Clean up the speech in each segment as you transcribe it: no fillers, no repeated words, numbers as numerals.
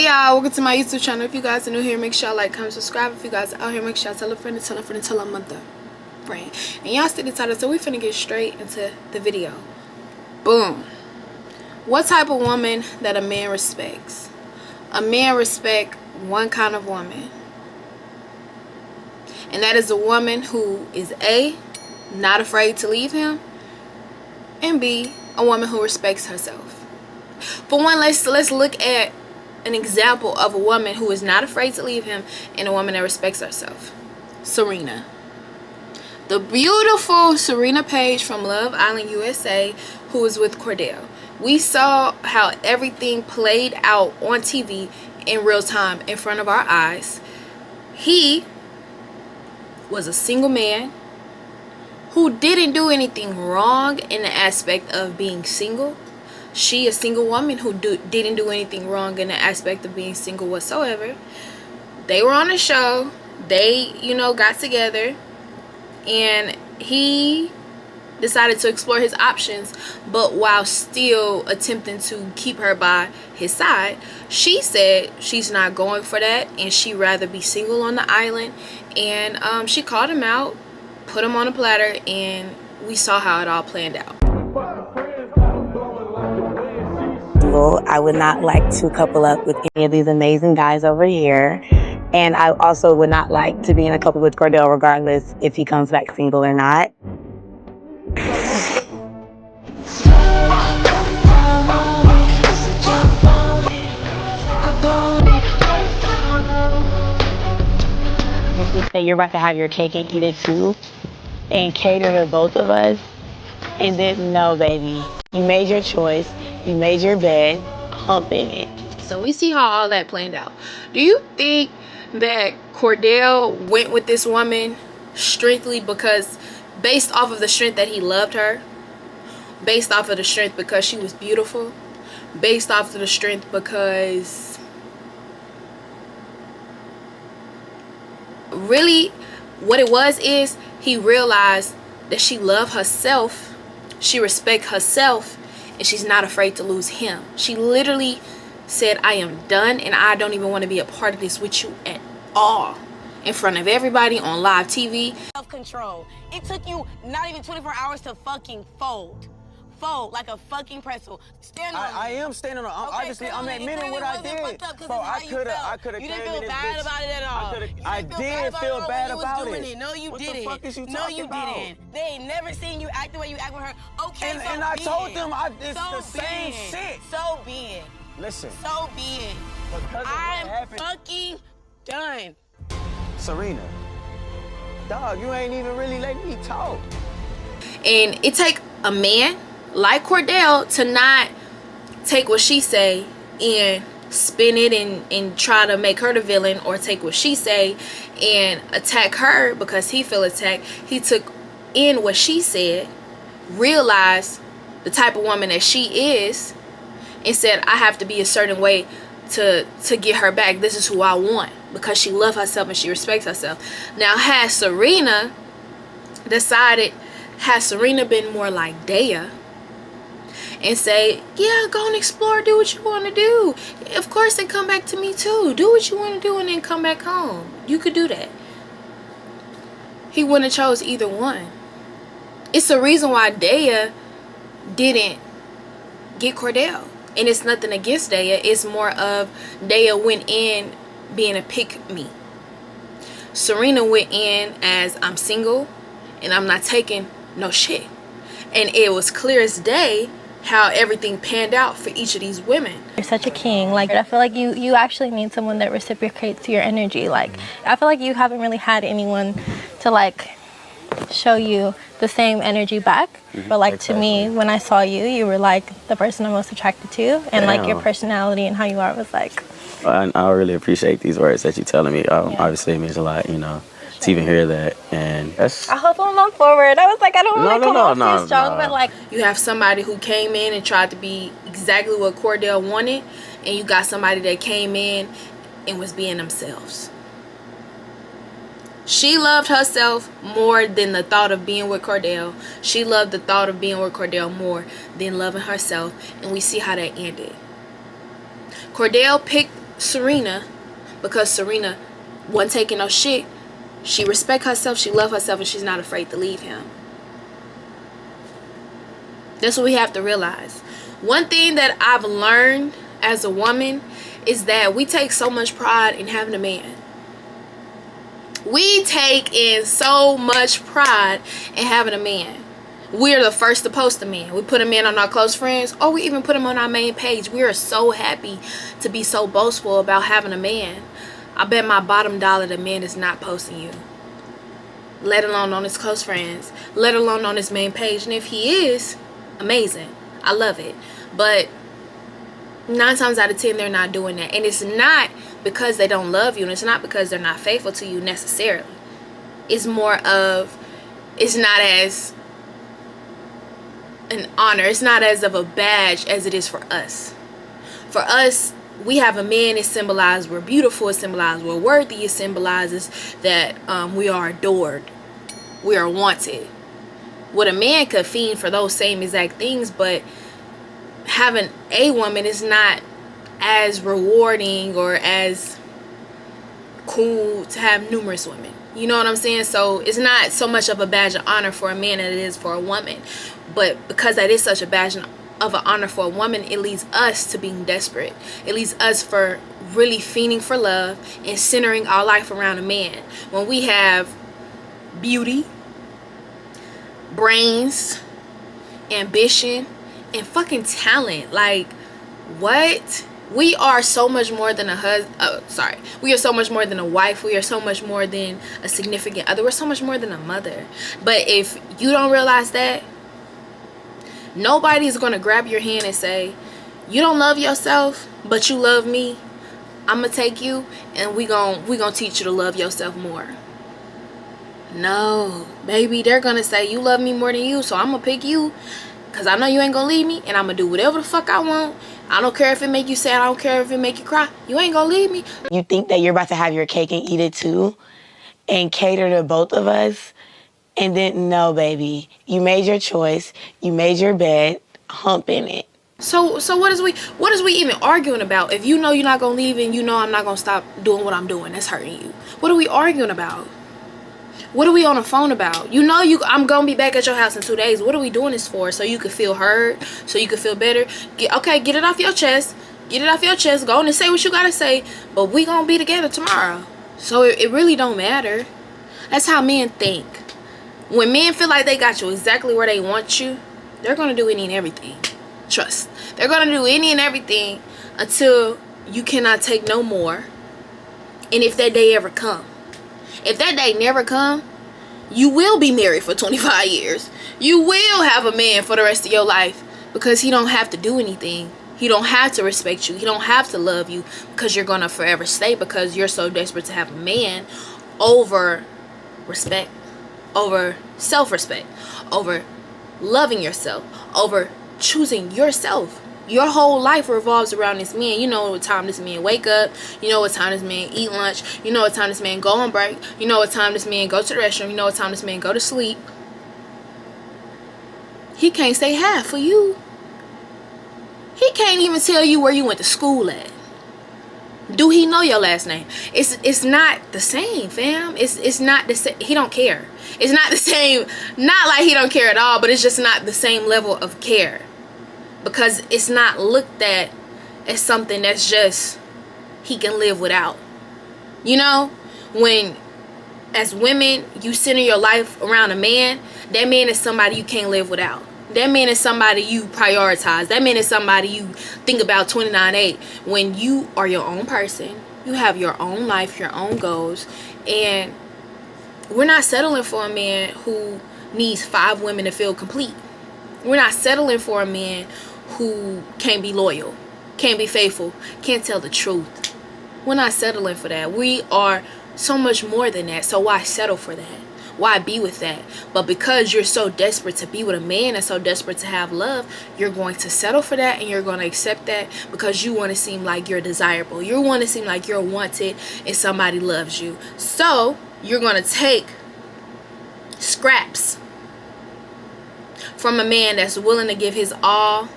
y'all, welcome to my YouTube channel. If you guys are new here, make sure y'all like, comment, subscribe. If you guys are out here, make sure y'all tell a friend and tell a friend and tell a mother friend. And y'all see the title, so we finna get straight into the video. Boom. What type of woman that a man respects? A man respects one kind of woman, and that is a woman who is A, not afraid to leave him, and B, a woman who respects herself. For one, let's look at an example of a woman who is not afraid to leave him and a woman that respects herself. Serena. The beautiful Serena Page from Love Island, USA, who is with Kordell. We saw how everything played out on TV in real time in front of our eyes. He was a single man who didn't do anything wrong in the aspect of being single. She, a single woman who didn't do anything wrong in the aspect of being single whatsoever. They were on a show. They, got together. And he decided to explore his options. But while still attempting to keep her by his side, she said she's not going for that. And she'd rather be single on the island. And she called him out, put him on a platter. And we saw how it all planned out. I would not like to couple up with any of these amazing guys over here. And I also would not like to be in a couple with Kordell regardless if he comes back single or not. If you say you're about to have your cake and eat it too, and cater to both of us, and then no, baby, you made your choice. You made your bed, hump in it. So we see how all that planned out. Do you think that Kordell went with this woman strictly because based off of the strength that he loved her, based off of the strength because she was beautiful, based off of the strength because really what it was is he realized that she loved herself, she respects herself, and she's not afraid to lose him. She literally said, I am done and I don't even want to be a part of this with you at all. In front of everybody on live TV. Self-control. It took you not even 24 hours to fucking fold. Fold like a fucking pretzel. Stand on I am standing on. Obviously, I'm admitting what I did. Bro, I could have. You didn't feel bad about it at all. I did feel bad about it. No, you didn't. What the fuck is you talking about? No, you didn't. They ain't never seen you act the way you act with her. Okay, so and I told them it's the same shit. So be it. Listen. So be it. I'm fucking done. Serena, dog, you ain't even really letting me talk. And it take a man like Kordell to not take what she say and spin it and try to make her the villain, or take what she say and attack her because he feel attacked. He took in what she said, realized the type of woman that she is, and said, I have to be a certain way to get her back. This is who I want, because she loves herself and she respects herself. Now, has Serena been more like Daya and say, yeah, go and explore, do what you want to do, of course, then come back to me too, do what you want to do, and then come back home, you could do that. He wouldn't have chose either one. It's the reason why Daya didn't get Kordell. And it's nothing against Daya. It's more of Daya went in being a pick-me. Serena went in as, I'm single and I'm not taking no shit. And it was clear as day how everything panned out for each of these women. You're such a king. Like, I feel like you actually need someone that reciprocates your energy. Like, I feel like you haven't really had anyone to like show you the same energy back. But like, to me, when I saw you, you were like the person I'm most attracted to, and like your personality and how you are was like. I really appreciate these words that you're telling me. Obviously, it means a lot, to even hear that. And that's. I hope I'm not forward. I was like, I don't want to come off too strong, but like. You have somebody who came in and tried to be exactly what Kordell wanted, and you got somebody that came in and was being themselves. She loved herself more than the thought of being with Kordell. She loved the thought of being with Kordell more than loving herself. And we see how that ended. Kordell picked Serena, because Serena wasn't taking no shit, she respect herself, she love herself, and she's not afraid to leave him. That's what we have to realize. One thing that I've learned as a woman is that we take so much pride in having a man. We take in so much pride in having a man. We're the first to post a man. We put a man on our close friends, or we even put him on our main page. We are so happy to be so boastful about having a man. I bet my bottom dollar the man is not posting you, let alone on his close friends, let alone on his main page. And if he is, amazing. I love it. But 9 times out of 10, they're not doing that. And it's not because they don't love you, and it's not because they're not faithful to you necessarily. It's more of, it's not as an honor, it's not as of a badge as it is for us. For us, we have a man, it symbolizes we're beautiful, it symbolizes we're worthy, it symbolizes that we are adored, we are wanted. What a man could fiend for those same exact things, but having a woman is not as rewarding or as cool to have numerous women. You know what I'm saying? So it's not so much of a badge of honor for a man as it is for a woman. But because that is such a badge of an honor for a woman, it leads us to being desperate. It leads us for really fiending for love and centering our life around a man. When we have beauty, brains, ambition, and fucking talent. Like, what? We are so much more than a husband. We are so much more than a wife. We are so much more than a significant other. We're so much more than a mother. But if you don't realize that, nobody's going to grab your hand and say, you don't love yourself, but you love me. I'm going to take you and we gonna teach you to love yourself more. No, baby, they're going to say, you love me more than you, so I'm going to pick you because I know you ain't going to leave me, and I'm going to do whatever the fuck I want. I don't care if it make you sad. I don't care if it make you cry. You ain't going to leave me. You think that you're about to have your cake and eat it too and cater to both of us? And then, no, baby. You made your choice. You made your bed. Hump in it. So what is we even arguing about? If you know you're not going to leave and you know I'm not going to stop doing what I'm doing, that's hurting you. What are we arguing about? What are we on the phone about? You know I'm going to be back at your house in 2 days. What are we doing this for? So you could feel heard? So you could feel better? Get it off your chest. Get it off your chest. Go on and say what you got to say. But we going to be together tomorrow. So it really don't matter. That's how men think. When men feel like they got you exactly where they want you, they're going to do any and everything. Trust. They're going to do any and everything until you cannot take no more. And if that day ever come. If that day never come, you will be married for 25 years. You will have a man for the rest of your life because he don't have to do anything. He don't have to respect you. He don't have to love you because you're going to forever stay because you're so desperate to have a man over respect, over self-respect, over loving yourself, over choosing yourself. Your whole life revolves around this man. You know what time this man wake up. You know what time this man eat lunch. You know what time this man go on break. You know what time this man go to the restroom. You know what time this man go to sleep. He can't say half for you. He can't even tell you where you went to school at. Do he know your last name? It's not the same, fam. It's not the same. He don't care. It's not the same. Not like he don't care at all, but it's just not the same level of care. Because it's not looked at as something that's just he can live without. You know, when as women you center your life around a man, that man is somebody you can't live without. That man is somebody you prioritize. That man is somebody you think about 29/8. When you are your own person, you have your own life, your own goals, and we're not settling for a man who needs 5 women to feel complete. We're not settling for a man who can't be loyal, can't be faithful, can't tell the truth. We're not settling for that. We are so much more than that. So why settle for that? Why be with that? But because you're so desperate to be with a man and so desperate to have love, you're going to settle for that and you're going to accept that because you want to seem like you're desirable. You want to seem like you're wanted and somebody loves you. So you're going to take scraps from a man that's willing to give his all.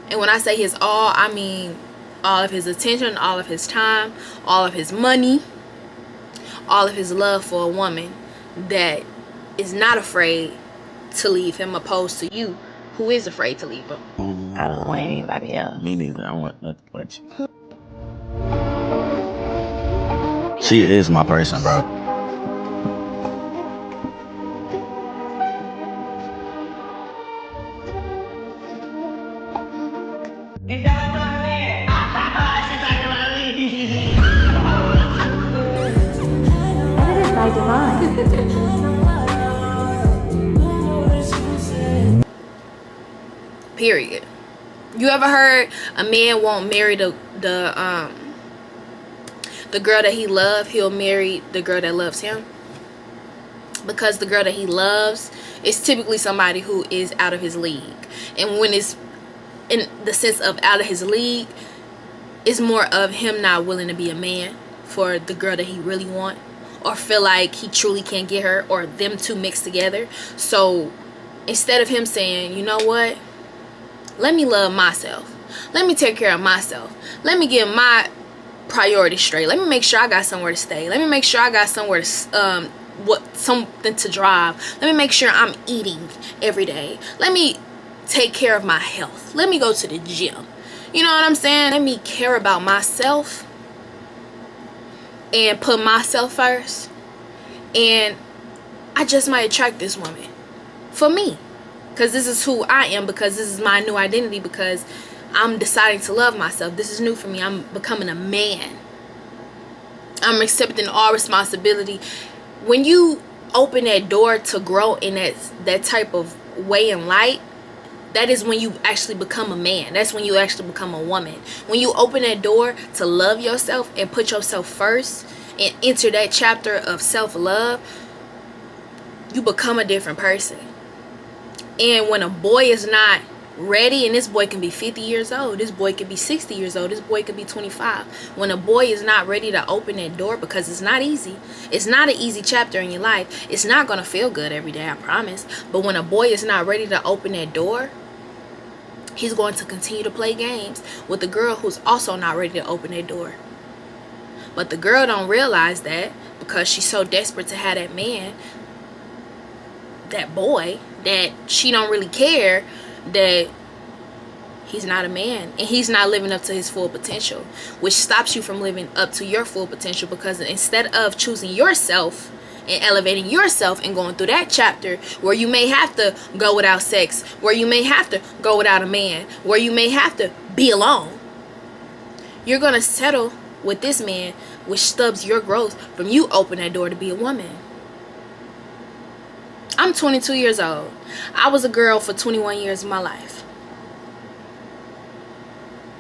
And when I say his all, I mean all of his attention, all of his time, all of his money, all of his love for a woman that is not afraid to leave him, opposed to you who is afraid to leave him. I don't want anybody else. Me neither. I want nothing but you. She is my person, bro. Period. You ever heard a man won't marry the girl that he loves? He'll marry the girl that loves him, because the girl that he loves is typically somebody who is out of his league. And when it's in the sense of out of his league, it's more of him not willing to be a man for the girl that he really want, or feel like he truly can't get her, or them two mixed together. So instead of him saying, you know what, let me love myself, let me take care of myself, let me get my priorities straight, let me make sure I got somewhere to stay, let me make sure I got somewhere to something to drive, let me make sure I'm eating every day, let me take care of my health, let me go to the gym, you know what I'm saying, let me care about myself and put myself first, and I just might attract this woman for me, because this is who I am, because this is my new identity, because I'm deciding to love myself. This is new for me. I'm becoming a man. I'm accepting all responsibility. When you open that door to grow in that type of way in light, that is when you actually become a man. That's when you actually become a woman. When you open that door to love yourself and put yourself first and enter that chapter of self-love, you become a different person. And when a boy is not ready, and this boy can be 50 years old, this boy could be 60 years old, this boy could be 25. When a boy is not ready to open that door, because it's not easy, it's not an easy chapter in your life, it's not going to feel good every day, I promise. But when a boy is not ready to open that door, he's going to continue to play games with the girl who's also not ready to open that door. But the girl don't realize that, because she's so desperate to have that man, that boy, that she don't really care that he's not a man and he's not living up to his full potential, which stops you from living up to your full potential. Because instead of choosing yourself and elevating yourself and going through that chapter where you may have to go without sex, where you may have to go without a man, where you may have to be alone, you're gonna settle with this man, which stubs your growth from you opening that door to be a woman. I'm 22 years old. I was a girl for 21 years of my life.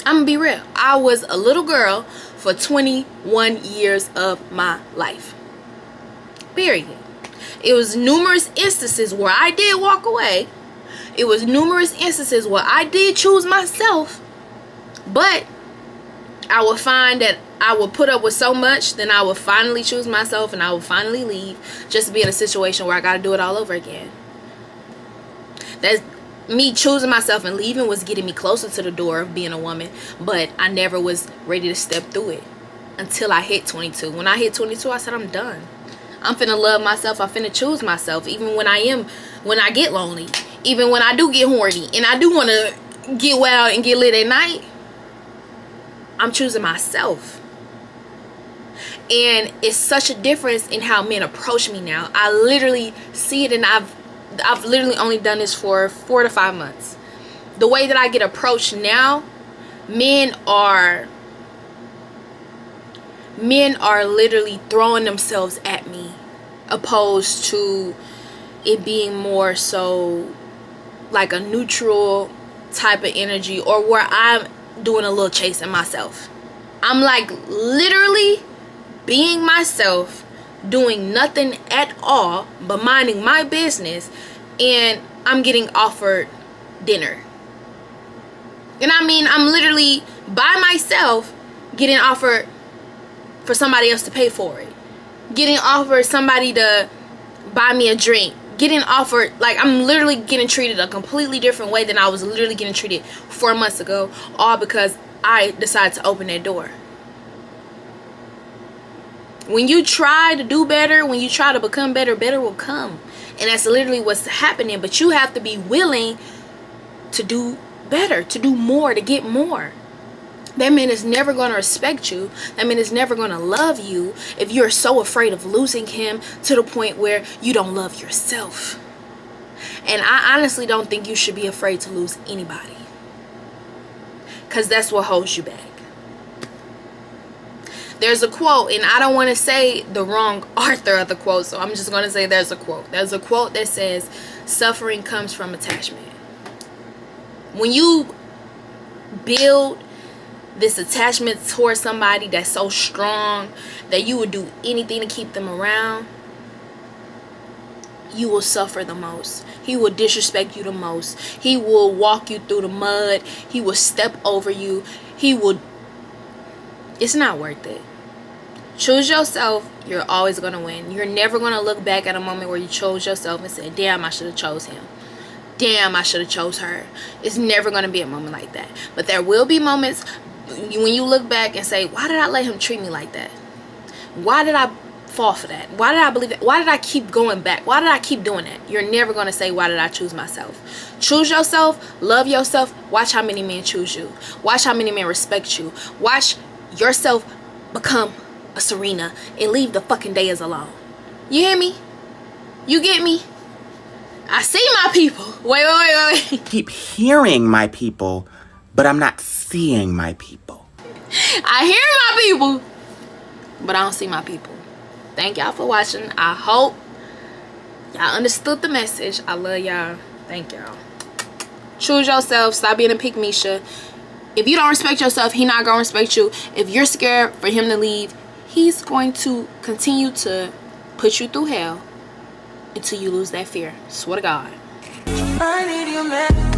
I'm gonna be real. I was a little girl for 21 years of my life. Period. It was numerous instances where I did walk away. It was numerous instances where I did choose myself. But I would find that I would put up with so much, then I would finally choose myself and I would finally leave, just to be in a situation where I got to do it all over again. That's me choosing myself and leaving was getting me closer to the door of being a woman, but I never was ready to step through it until I hit 22. When I hit 22, I said, I'm done. I'm finna love myself. I'm finna choose myself, even when I get lonely, even when I do get horny and I do want to get wild and get lit at night. I'm choosing myself. And it's such a difference in how men approach me now. I literally see it, and I've literally only done this for 4 to 5 months. The way that I get approached now, men are literally throwing themselves at me, opposed to it being more so like a neutral type of energy, or where I'm doing a little chasing myself. I'm like literally being myself, doing nothing at all but minding my business, and I'm getting offered dinner. And I mean, I'm literally by myself getting offered for somebody else to pay for it, getting offered somebody to buy me a drink, getting offered, like, I'm literally getting treated a completely different way than I was literally getting treated 4 months ago, all because I decide to open that door. When you try to do better, when you try to become better, better will come. And that's literally what's happening. But you have to be willing to do better, to do more, to get more. That man is never going to respect you. That man is never going to love you if you're so afraid of losing him to the point where you don't love yourself. And I honestly don't think you should be afraid to lose anybody, because that's what holds you back. There's a quote, and I don't want to say the wrong author of the quote, so I'm just going to say there's a quote. There's a quote that says, suffering comes from attachment. When you build this attachment towards somebody that's so strong that you would do anything to keep them around, you will suffer the most. He will disrespect you the most. He will walk you through the mud. He will step over you. It's not worth it. Choose yourself. You're always going to win. You're never going to look back at a moment where you chose yourself and say, damn, I should have chose him. Damn, I should have chose her. It's never going to be a moment like that. But there will be moments when you look back and say, why did I let him treat me like that? Why did I fall for that? Why did I believe it? Why did I keep going back? Why did I keep doing that? You're never going to say, why did I choose myself? Choose yourself. Love yourself. Watch how many men choose you. Watch how many men respect you. Watch yourself become a Serena and leave the fucking days alone. You hear me? You get me? I see my people. Wait. Keep hearing my people, but I'm not seeing my people. I hear my people, but I don't see my people. Thank y'all for watching. I hope y'all understood the message. I love y'all. Thank y'all. Choose yourself. Stop being a pick-misha. If you don't respect yourself, he not gonna respect you. If you're scared for him to leave, he's going to continue to put you through hell until you lose that fear. Swear to God. I need you, man.